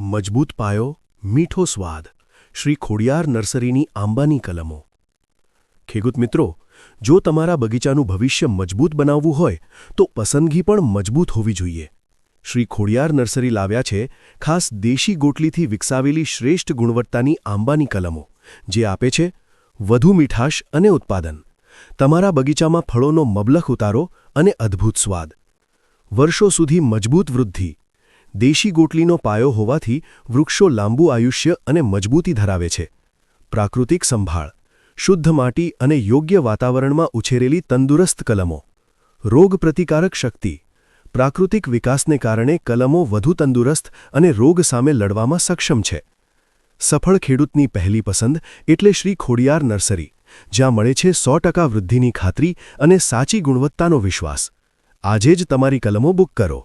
મજબૂત પાયો, મીઠો સ્વાદ, શ્રી ખોડિયાર નર્સરીની આંબાની કલમો. ખેડૂત મિત્રો, જો તમારા બગીચાનું ભવિષ્ય મજબૂત બનાવવું હોય તો પસંદગી પણ મજબૂત હોવી જોઈએ. શ્રી ખોડિયાર નર્સરી લાવ્યા છે ખાસ દેશી ગોટલીથી વિકસાવેલી શ્રેષ્ઠ ગુણવત્તાની આંબાની કલમો, જે આપે છે વધુ મીઠાશ અને ઉત્પાદન. તમારા બગીચામાં ફળોનો મબલખ ઉતારો અને અદ્ભુત સ્વાદ. વર્ષો સુધી મજબૂત વૃદ્ધિ. દેશી ગોટલીનો પાયો હોવાથી વૃક્ષો લાંબુ આયુષ્ય અને મજબૂતી ધરાવે છે. પ્રાકૃતિક સંભાળ. શુદ્ધ માટી અને યોગ્ય વાતાવરણમાં ઉછેરેલી તંદુરસ્ત કલમો. રોગ પ્રતિકારક શક્તિ. પ્રાકૃતિક વિકાસને કારણે કલમો વધુ તંદુરસ્ત અને રોગ સામે લડવામાં સક્ષમ છે. સફળ ખેડૂતની પહેલી પસંદ એટલે શ્રી ખોડિયાર નર્સરી, જ્યાં મળે છે 100% વૃદ્ધિની ખાતરી અને સાચી ગુણવત્તાનો વિશ્વાસ. આજે જ તમારી કલમો બુક કરો.